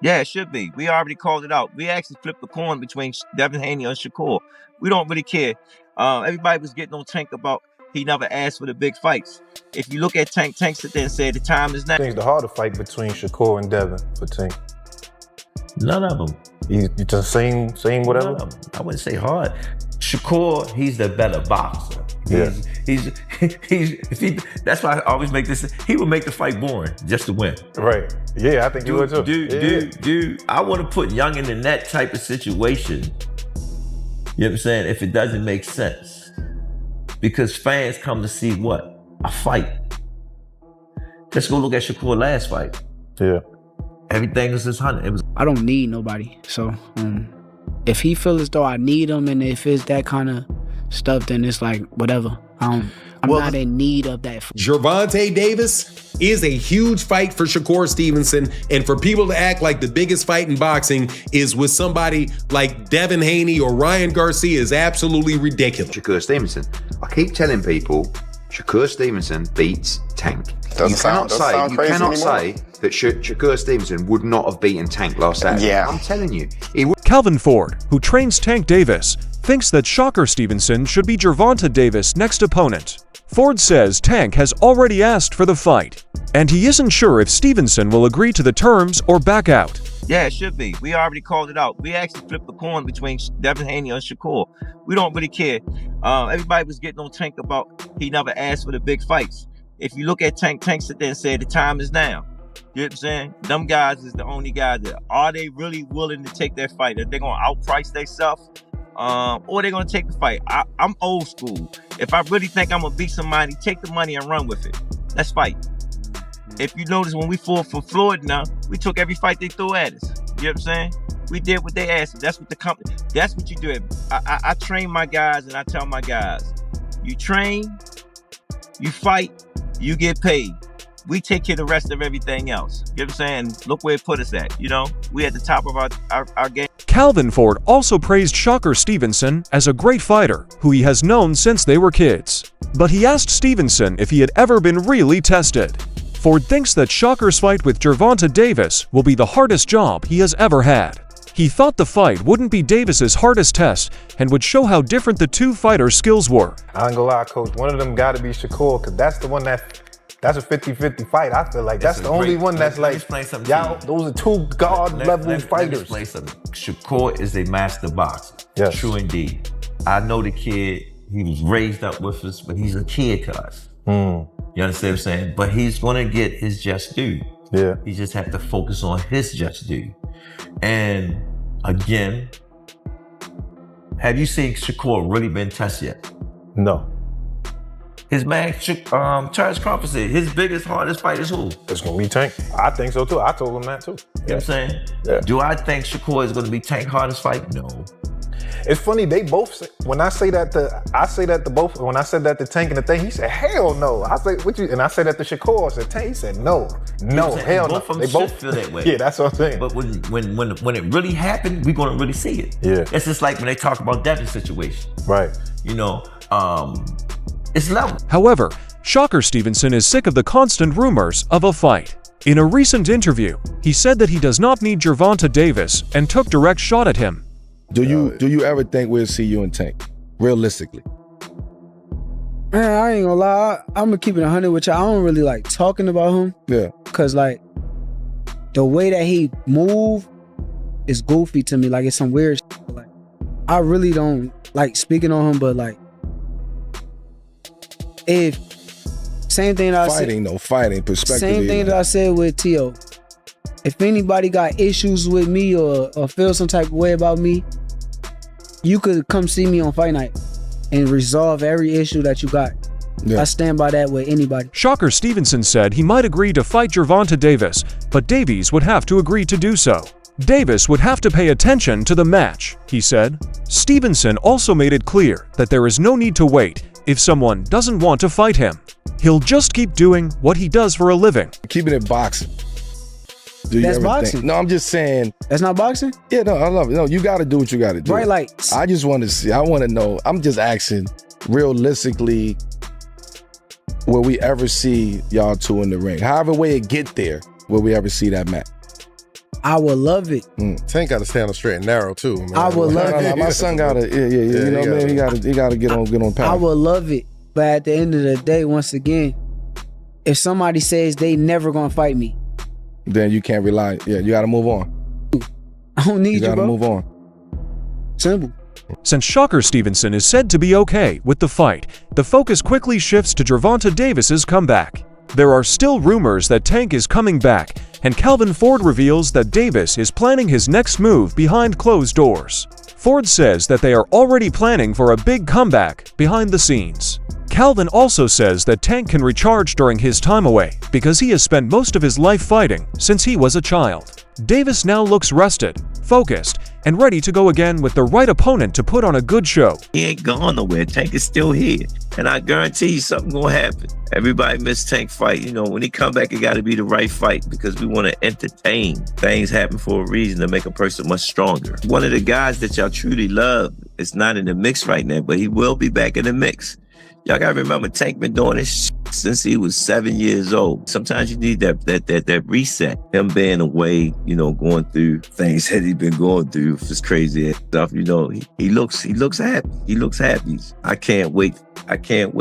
Yeah, it should be. We already called it out. We actually flipped the coin between Devin Haney and Shakur. We don't really care. Everybody was getting on Tank about he never asked for the big fights. If you look at Tank sit there and said the time is now. I think the harder fight between Shakur and Devin for Tank. None of them. You just same whatever? None of them. I wouldn't say hard. Shakur, he's the better boxer. That's why I always make this. He would make the fight boring just to win. Right. Yeah, I think you would too. Dude, I want to put Youngin in that type of situation. You know what I'm saying? If it doesn't make sense. Because fans come to see what? A fight. Just go look at Shakur's last fight. Yeah. Everything was just 100. I don't need nobody. So if he feels as though I need him, and if it's that kind of stuff, then it's like whatever. I'm not in need of that. Gervonta Davis is a huge fight for Shakur Stevenson, and for people to act like the biggest fight in boxing is with somebody like Devin Haney or Ryan Garcia is absolutely ridiculous. Shakur Stevenson. I keep telling people Shakur Stevenson beats Tank. You cannot say that Shakur Stevenson would not have beaten Tank last Saturday. Yeah. I'm telling you, he would. Calvin Ford, who trains Tank Davis, thinks that Shakur Stevenson should be Gervonta Davis' next opponent. Ford says Tank has already asked for the fight, and he isn't sure if Stevenson will agree to the terms or back out. Yeah, it should be. We already called it out. We actually flipped the coin between Devin Haney and Shakur. We don't really care. Everybody was getting on Tank about he never asked for the big fights. If you look at Tank sit there and said the time is now. You know what I'm saying? Them guys is the only guys that are they really willing to take that fight? Are they gonna outprice themselves? Or they're gonna take the fight? I'm old school. If I really think I'm gonna beat somebody, take the money and run with it. Let's fight. If you notice, when we fought for Floyd now, we took every fight they threw at us. You know what I'm saying? We did what they asked us. That's what the company, that's what you do. I train my guys, and I tell my guys, you train, you fight, you get paid. We take care of the rest of everything else. You know what I'm saying? Look where it put us at, you know? We at the top of our game. Calvin Ford also praised Shakur Stevenson as a great fighter who he has known since they were kids. But he asked Stevenson if he had ever been really tested. Ford thinks that Shakur's fight with Gervonta Davis will be the hardest job he has ever had. He thought the fight wouldn't be Davis's hardest test and would show how different the two fighters' skills were. I ain't gonna lie, Coach. One of them got to be Shakur, because that's the one that's a 50-50 fight. I feel like that's the only one that's like, y'all, those are two guard-level fighters. Let me explain something. Shakur is a master boxer. Yes. True indeed. I know the kid, he was raised up with us, but he's a kid to us. You understand what I'm saying? But he's gonna get his just due. Yeah. He just have to focus on his just due. And again, have you seen Shakur really been tested yet? No. His man, Charles Crawford said, his biggest, hardest fight is who? It's gonna be Tank. I think so too. I told him that too. You know what I'm saying? Yeah. Do I think Shakur is gonna be Tank's hardest fight? No. It's funny, they both say, when I say that to both, when I said that to Tank and the thing, he said, hell no. I say, what you, and I said that to Shakur, I said, Tank, he said, no, hell no. They both feel that way. Yeah, that's what I'm saying. But when it really happened, we're gonna really see it. Yeah. It's just like when they talk about Devin's situation. Right. You know, it's level. However, Shakur Stevenson is sick of the constant rumors of a fight. In a recent interview, he said that he does not need Gervonta Davis and took direct shot at him. Do you ever think we'll see you in Tank, realistically? Man, I ain't gonna lie. I'm gonna keep it 100 with you. I don't really like talking about him. Yeah. Cause like the way that he move is goofy to me. Like it's some weird shit. Like I really don't like speaking on him, but like if same thing that Fighting perspective. Same thing that I said with T.O. If anybody got issues with me or feel some type of way about me, you could come see me on fight night and resolve every issue that you got. Yeah. I stand by that with anybody. Shakur Stevenson said he might agree to fight Gervonta Davis, but Davies would have to agree to do so. Davis would have to pay attention to the match, he said. Stevenson also made it clear that there is no need to wait if someone doesn't want to fight him. He'll just keep doing what he does for a living. Keeping it boxing. That's boxing. No, I'm just saying. That's not boxing? Yeah, no, I love it. No, you got to do what you got to do. Right, like. I just want to see. I want to know. I'm just asking, realistically, will we ever see y'all two in the ring? However way it get there, will we ever see that match? I would love it. Tank got to stand on straight and narrow too, man. I would love it. My son gotta, you know, man, he gotta get on path. I would love it, but at the end of the day, once again, if somebody says they never gonna fight me, then you can't rely. Yeah, you gotta move on. I don't need you, gotta bro. move on. Simple. Since Shakur Stevenson is said to be okay with the fight, the focus quickly shifts to Gervonta Davis's comeback. There are still rumors that Tank is coming back, and Calvin Ford reveals that Davis is planning his next move behind closed doors. Ford says that they are already planning for a big comeback behind the scenes. Calvin also says that Tank can recharge during his time away because he has spent most of his life fighting since he was a child. Davis now looks rested, focused, and ready to go again with the right opponent to put on a good show. He ain't gone nowhere. Tank is still here. And I guarantee you something gonna happen. Everybody missed Tank fight. You know, when he come back, it gotta be the right fight because we wanna entertain. Things happen for a reason to make a person much stronger. One of the guys that y'all truly love is not in the mix right now, but he will be back in the mix. Y'all gotta remember, Tank been doing this since he was 7 years old. Sometimes you need that reset. Him being away, you know, going through things that he's been going through, this crazy stuff. You know, he looks happy. He looks happy. I can't wait.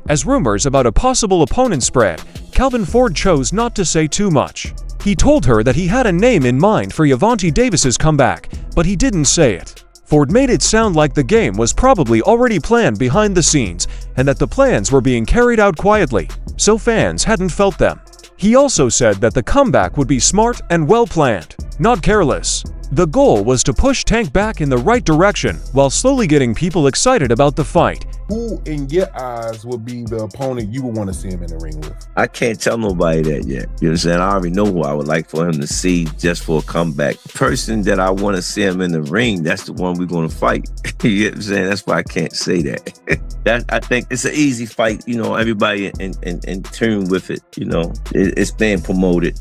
As rumors about a possible opponent spread, Calvin Ford chose not to say too much. He told her that he had a name in mind for Gervonta Davis's comeback, but he didn't say it. Ford made it sound like the game was probably already planned behind the scenes and that the plans were being carried out quietly, so fans hadn't felt them. He also said that the comeback would be smart and well-planned, not careless. The goal was to push Tank back in the right direction while slowly getting people excited about the fight. Who, in your eyes, would be the opponent you would want to see him in the ring with? I can't tell nobody that yet. You know what I'm saying? I already know who I would like for him to see just for a comeback. The person that I want to see him in the ring, that's the one we're going to fight. You know what I'm saying? That's why I can't say that. I think it's an easy fight. You know, everybody in tune with it. You know, it's being promoted.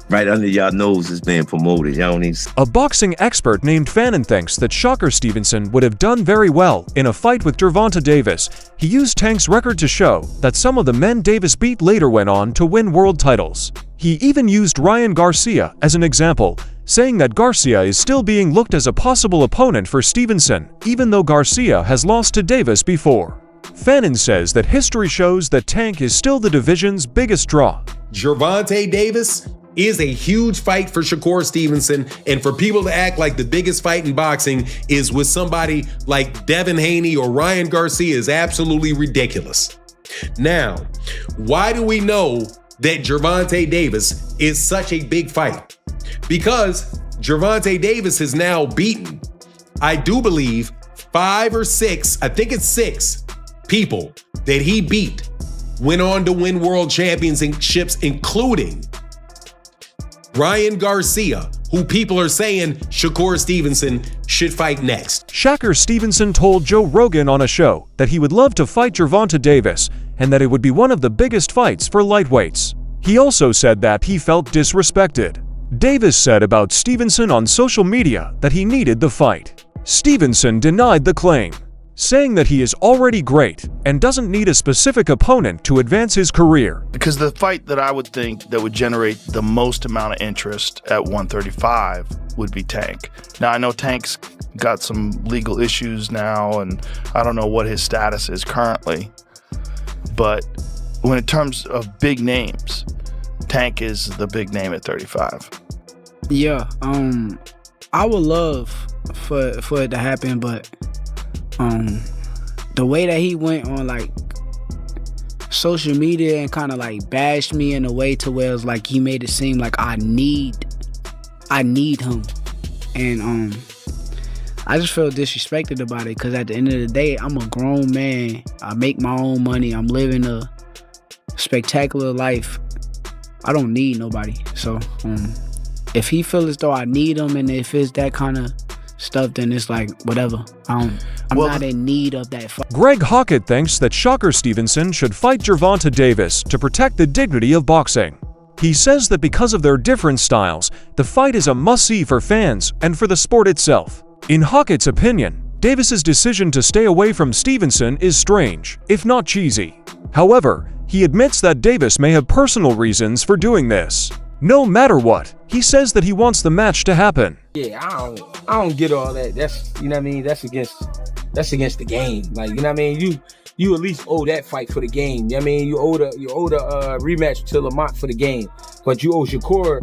Right under y'all nose is being promoted. Y'all don't need. A boxing expert named Fannin thinks that Shakur Stevenson would have done very well in a fight with Gervonta Davis. He used Tank's record to show that some of the men Davis beat later went on to win world titles. He even used Ryan Garcia as an example, saying that Garcia is still being looked as a possible opponent for Stevenson, even though Garcia has lost to Davis before. Fannin says that history shows that Tank is still the division's biggest draw. Gervonta Davis is a huge fight for Shakur Stevenson, and for people to act like the biggest fight in boxing is with somebody like Devin Haney or Ryan Garcia is absolutely ridiculous. Now, why do we know that Gervonta Davis is such a big fight? Because Gervonta Davis has now beaten, I do believe, 5 or 6, I think it's 6 people that he beat went on to win world championships, including Ryan Garcia, who people are saying Shakur Stevenson should fight next. Shakur Stevenson told Joe Rogan on a show that he would love to fight Gervonta Davis and that it would be one of the biggest fights for lightweights. He also said that he felt disrespected. Davis said about Stevenson on social media that he needed the fight. Stevenson denied the claim, saying that he is already great and doesn't need a specific opponent to advance his career. Because the fight that I would think that would generate the most amount of interest at 135 would be Tank. Now, I know Tank's got some legal issues now, and I don't know what his status is currently. But when in terms of big names, Tank is the big name at 35. Yeah, I would love for it to happen, but the way that he went on like social media and kind of like bashed me in a way to where it's like he made it seem like I need him, and I just felt disrespected about it because at the end of the day, I'm a grown man. I make my own money. I'm living a spectacular life. I don't need nobody. So if he feels as though I need him, and if it's that kind of stuff, then it's like whatever. I'm not in need of that fight. Greg Hockett thinks that Shakur Stevenson should fight Gervonta Davis to protect the dignity of boxing. He says that because of their different styles, the fight is a must-see for fans and for the sport itself. In Hockett's opinion, Davis's decision to stay away from Stevenson is strange, if not cheesy. However, he admits that Davis may have personal reasons for doing this. No matter what, He says that he wants the match to happen. Yeah, I don't get all that. That's, you know what I mean? That's against the game. Like, you know what I mean? You at least owe that fight for the game. You know what I mean? You owe the rematch to Lamont for the game. But you owe Shakur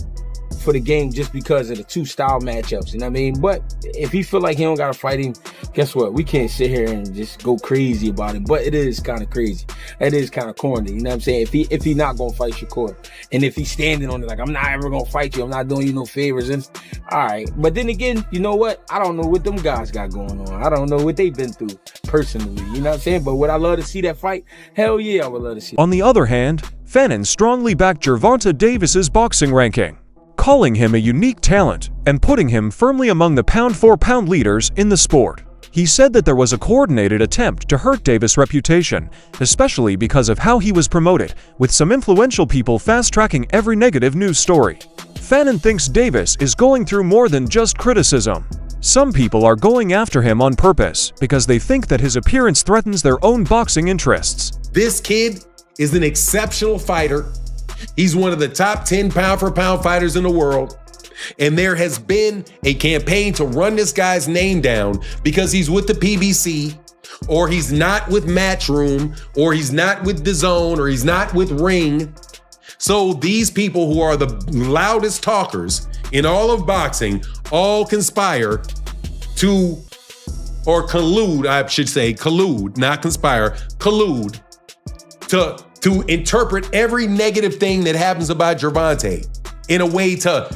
for the game just because of the two style matchups, you know what I mean? But if he feel like he don't gotta fight him, guess what? We can't sit here and just go crazy about it. But it is kind of crazy. It is kind of corny, you know what I'm saying? If he not gonna fight Shakur, and if he's standing on it like, I'm not ever gonna fight you, I'm not doing you no favors, and all right. But then again, you know what? I don't know what them guys got going on. I don't know what they've been through personally, you know what I'm saying? But would I love to see that fight? Hell yeah, I would love to see it. On the other hand, Fannin strongly backed Gervonta Davis's boxing ranking, calling him a unique talent and putting him firmly among the pound-for-pound leaders in the sport. He said that there was a coordinated attempt to hurt Davis' reputation, especially because of how he was promoted, with some influential people fast-tracking every negative news story. Fannin thinks Davis is going through more than just criticism. Some people are going after him on purpose because they think that his appearance threatens their own boxing interests. This kid is an exceptional fighter. He's one of the top 10 pound-for-pound fighters in the world. And there has been a campaign to run this guy's name down because he's with the PBC, or he's not with Matchroom, or he's not with DAZN, or he's not with Ring. So these people who are the loudest talkers in all of boxing all conspire to, or collude, I should say, collude, not conspire, collude to interpret every negative thing that happens about Gervonta in a way to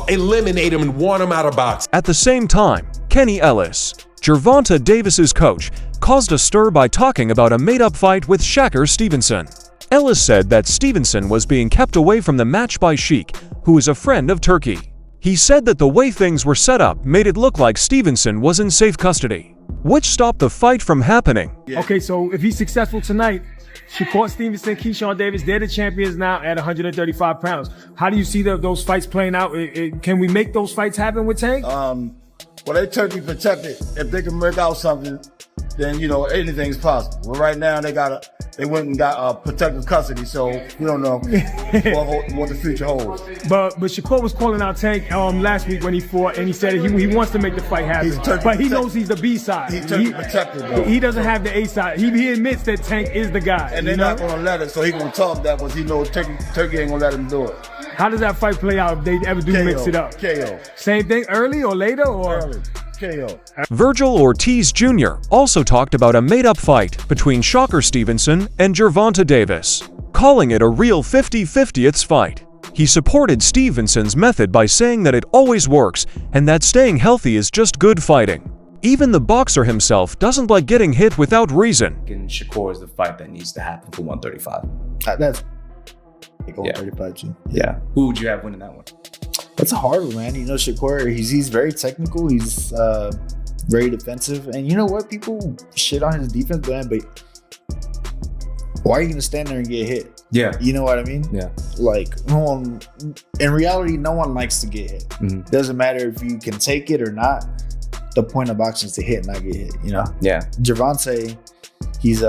eliminate him and want him out of boxing. At the same time, Kenny Ellis, Gervonta Davis's coach, caused a stir by talking about a made-up fight with Shakur Stevenson. Ellis said that Stevenson was being kept away from the match by Sheik, who is a friend of Turkey. He said that the way things were set up made it look like Stevenson was in safe custody, which stopped the fight from happening. Okay, so if he's successful tonight, Shakur Stevenson, Keyshawn Davis, they're the champions now at 135 pounds. How do you see those fights playing out? Can we make those fights happen with Tank? Well, they Turkey protected. If they can work out something, then, you know, anything's possible. Well, right now they went and got protective custody, so we don't know what the future holds. But Shakur was calling out Tank last week when he fought, and he said he wants to make the fight happen. But he knows he's the B side. He's Turkey protected, though. He doesn't have the A side. He admits that Tank is the guy. And they're not gonna let it, so he gonna talk that because he knows Turkey ain't gonna let him do it. How does that fight play out if they ever do mix it up? KO. Same thing, early or later, or? Early. KO. Virgil Ortiz Jr. also talked about a made-up fight between Shakur Stevenson and Gervonta Davis, calling it a real 50-50th fight. He supported Stevenson's method by saying that it always works and that staying healthy is just good fighting. Even the boxer himself doesn't like getting hit without reason. And Shakur is the fight that needs to happen for 135. That's 135 too. Yeah. Who would you have winning that one? That's a hard one, man. You know, Shakur, he's very technical. He's very defensive. And you know what? People shit on his defense, man, but why are you going to stand there and get hit? Yeah. You know what I mean? Yeah. Like, in reality, no one likes to get hit. Mm-hmm. Doesn't matter if you can take it or not. The point of boxing is to hit and not get hit, you know? Yeah. Gervonta, he's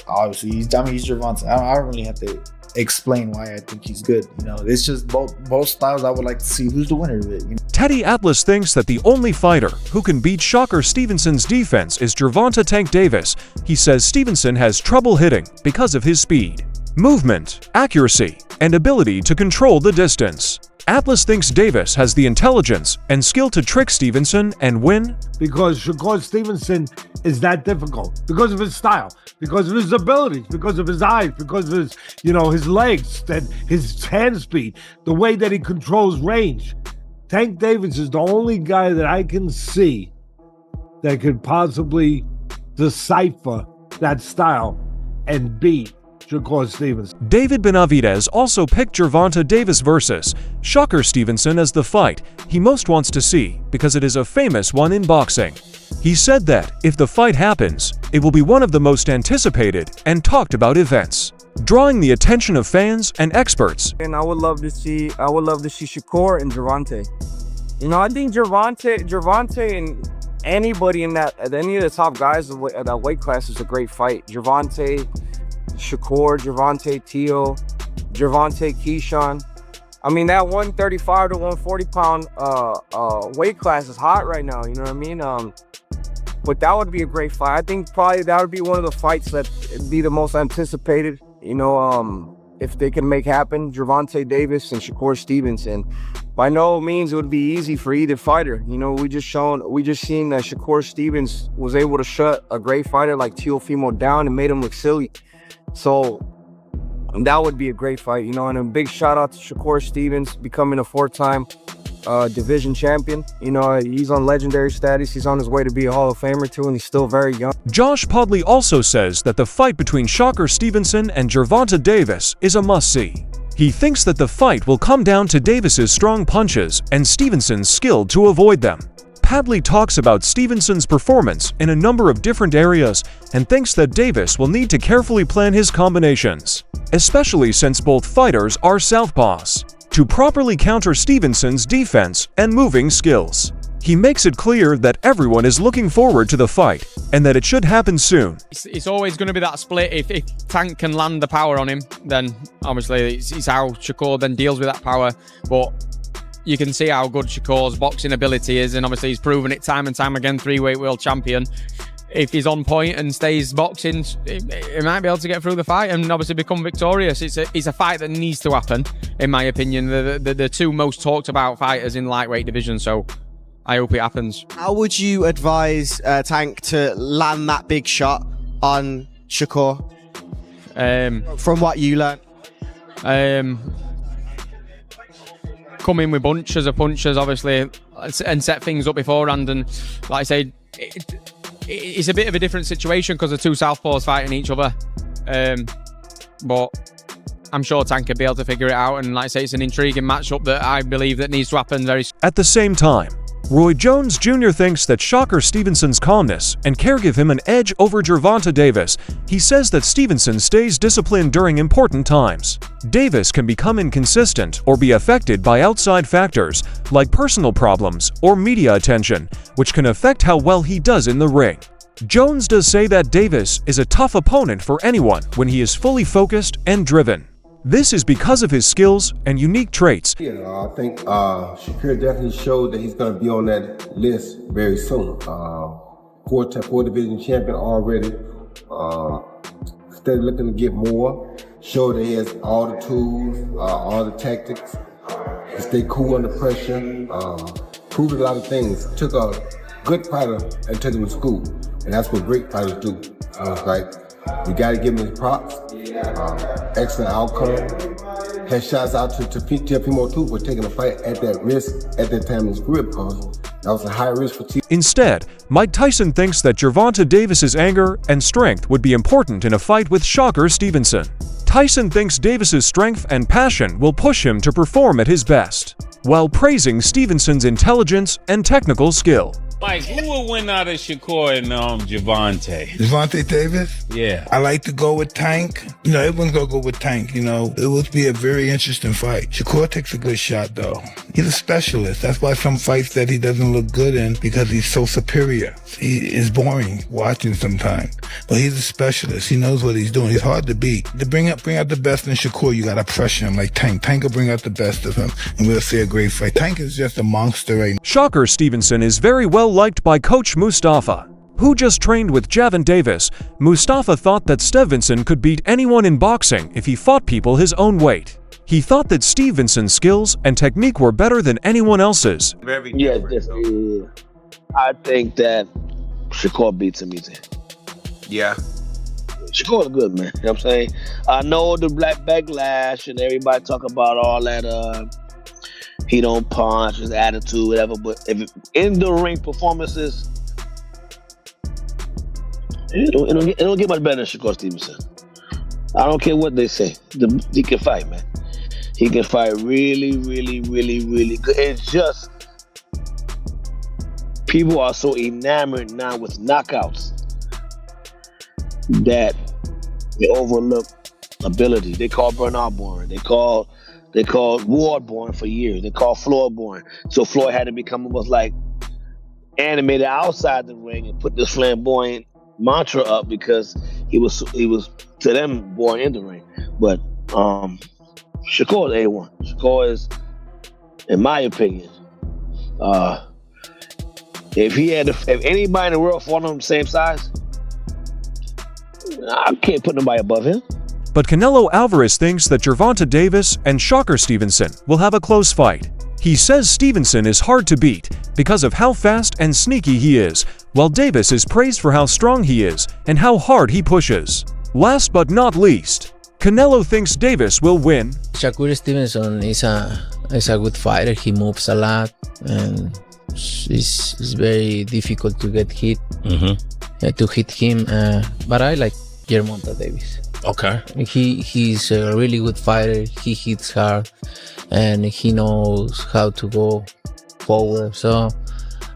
obviously, he's Gervonta. I don't really have to explain why I think he's good. You know, it's just both styles. I would like to see who's the winner of it. You know? Teddy Atlas thinks that the only fighter who can beat Shakur Stevenson's defense is Gervonta Tank Davis. He says Stevenson has trouble hitting because of his speed, movement, accuracy, and ability to control the distance. Atlas thinks Davis has the intelligence and skill to trick Stevenson and win. Because Shakur Stevenson is that difficult. Because of his style, because of his abilities, because of his eyes, because of his, his legs, that his hand speed, the way that he controls range. Tank Davis is the only guy that I can see that could possibly decipher that style and beat Shakur Stevenson. David Benavidez also picked Gervonta Davis versus Shakur Stevenson as the fight he most wants to see because it is a famous one in boxing. He said that if the fight happens, it will be one of the most anticipated and talked about events, drawing the attention of fans and experts. And I would love to see Shakur and Gervonta. I think Gervonta and anybody in any of the top guys at that weight class is a great fight. Gervonta, Shakur, Gervonta, Tio, Gervonta, Keyshawn. I mean, that 135 to 140 pound weight class is hot right now. You know what I mean? But that would be a great fight. I think probably that would be one of the fights that be the most anticipated. You know, if they can make happen, Gervonta Davis and Shakur Stevenson. By no means it would be easy for either fighter. You know, we just seen that Shakur Stevens was able to shut a great fighter like Teofimo down and made him look silly. So that would be a great fight, you know. And a big shout out to Shakur Stevens becoming a 4-time division champion. You know, he's on legendary status. He's on his way to be a Hall of Famer too, and he's still very young. Josh Podley also says that the fight between Shakur Stevenson and Gervonta Davis is a must-see. He thinks that the fight will come down to Davis's strong punches and Stevenson's skill to avoid them. Padley talks about Stevenson's performance in a number of different areas and thinks that Davis will need to carefully plan his combinations, especially since both fighters are southpaws, to properly counter Stevenson's defense and moving skills. He makes it clear that everyone is looking forward to the fight and that it should happen soon. It's always going to be that split. If Tank can land the power on him, then obviously it's how Shakur then deals with that power. But you can see how good Shakur's boxing ability is, and obviously he's proven it time and time again, 3-weight world champion. If he's on point and stays boxing, he might be able to get through the fight and obviously become victorious. It's a fight that needs to happen, in my opinion. The two most talked about fighters in lightweight division, so I hope it happens. How would you advise Tank to land that big shot on Shakur? From what you learned? Come in with bunches of punches, obviously, and set things up beforehand. And like I say, it's a bit of a different situation because the two southpaws fighting each other. But I'm sure Tank could be able to figure it out. And like I say, it's an intriguing matchup that I believe that needs to happen very soon. At the same time, Roy Jones Jr. thinks that Shakur Stevenson's calmness and care give him an edge over Gervonta Davis. He says that Stevenson stays disciplined during important times. Davis can become inconsistent or be affected by outside factors like personal problems or media attention, which can affect how well he does in the ring. Jones does say that Davis is a tough opponent for anyone when he is fully focused and driven. This is because of his skills and unique traits. I think Shakur definitely showed that he's going to be on that list very soon. Four division champion already. Still looking to get more. Show that he has all the tools, all the tactics. He stay cool under pressure. Proved a lot of things. Took a good fighter and took him to school. And that's what great fighters do. It's like, we got to give him his props. Excellent outcome. Had shots out to Teofimo too for taking a fight at that risk at that time in his career because that was a high risk for Teofimo. Instead, Mike Tyson thinks that Gervonta Davis's anger and strength would be important in a fight with Shakur Stevenson. Tyson thinks Davis's strength and passion will push him to perform at his best, while praising Stevenson's intelligence and technical skill. Mike, who will win out of Shakur and Gervonta? Gervonta Davis? Yeah. I like to go with Tank. You know, everyone's going to go with Tank, you know. It would be a very interesting fight. Shakur takes a good shot, though. He's a specialist. That's why some fights that he doesn't look good in, because he's so superior. He is boring watching sometimes. But he's a specialist. He knows what he's doing. He's hard to beat. To bring out the best in Shakur, you got to pressure him like Tank. Tank will bring out the best of him, and we'll see a great fight. Tank is just a monster right now. Shakur Stevenson is very well liked by Coach Mustafa, who just trained with Javon Davis. Mustafa thought that Stevenson could beat anyone in boxing if he fought people his own weight. He thought that Stevenson's skills and technique were better than anyone else's. Yeah, definitely. I think that Shakur beats him easy. Yeah. Shakur's good, man. You know what I'm saying? I know the black backlash and everybody talk about all that he don't punch, his attitude, whatever. But if in the ring performances, it don't get much better than Shakur Stevenson. I don't care what they say. He can fight, man. He can fight really, really, really, really good. It's just people are so enamored now with knockouts that they overlook ability. They call Bernard born. They called Ward born for years. They called Floyd born. So Floyd had to become almost like animated outside the ring and put this flamboyant mantra up because he was to them born in the ring. But Shakur is A1. Shakur is, in my opinion, if anybody in the world fought on the same size, I can't put nobody above him. But Canelo Alvarez thinks that Gervonta Davis and Shakur Stevenson will have a close fight. He says Stevenson is hard to beat because of how fast and sneaky he is, while Davis is praised for how strong he is and how hard he pushes. Last but not least, Canelo thinks Davis will win. Shakur Stevenson is a good fighter. He moves a lot and it's very difficult to get hit. To hit him, but I like Gervonta Davis. Okay. He's a really good fighter. He hits hard and he knows how to go forward. So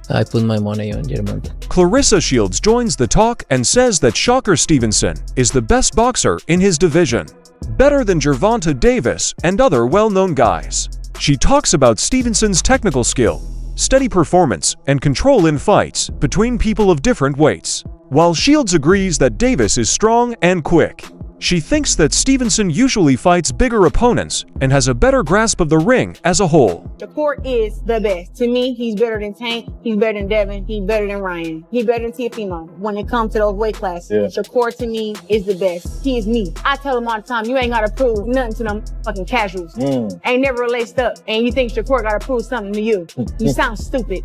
I put my money on Gervonta. Clarissa Shields joins the talk and says that Shakur Stevenson is the best boxer in his division, better than Gervonta Davis and other well-known guys. She talks about Stevenson's technical skill, steady performance, and control in fights between people of different weights, while Shields agrees that Davis is strong and quick. She thinks that Stevenson usually fights bigger opponents and has a better grasp of the ring as a whole. Shakur is the best. To me, he's better than Tank, he's better than Devin, he's better than Ryan, he's better than Teofimo. When it comes to those weight classes, Shakur to me is the best. He is me. I tell him all the time, you ain't gotta prove nothing to them fucking casuals. Ain't never laced up, and you think Shakur gotta prove something to you. You sound stupid.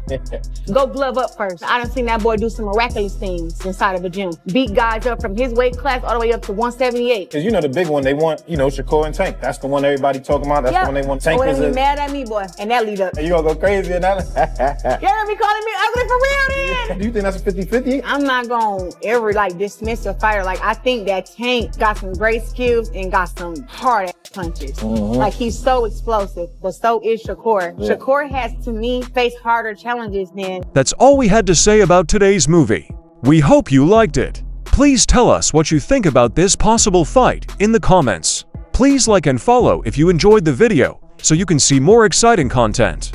Go glove up first. I done seen that boy do some miraculous things inside of a gym. Beat guys up from his weight class all the way up to 170. Because you know the big one, they want, Shakur and Tank. That's the one everybody talking about. That's the one they want. Tank is be mad at me, boy, and that lead up. You gonna go crazy in that? You're gonna be calling me ugly for real then? Do you think that's a 50-50? I'm not gonna ever dismiss a fighter. I think that Tank got some great skills and got some hard ass punches. He's so explosive, but so is Shakur. Shakur has, to me, faced harder challenges than. That's all we had to say about today's movie. We hope you liked it. Please tell us what you think about this possible fight in the comments. Please like and follow if you enjoyed the video so you can see more exciting content.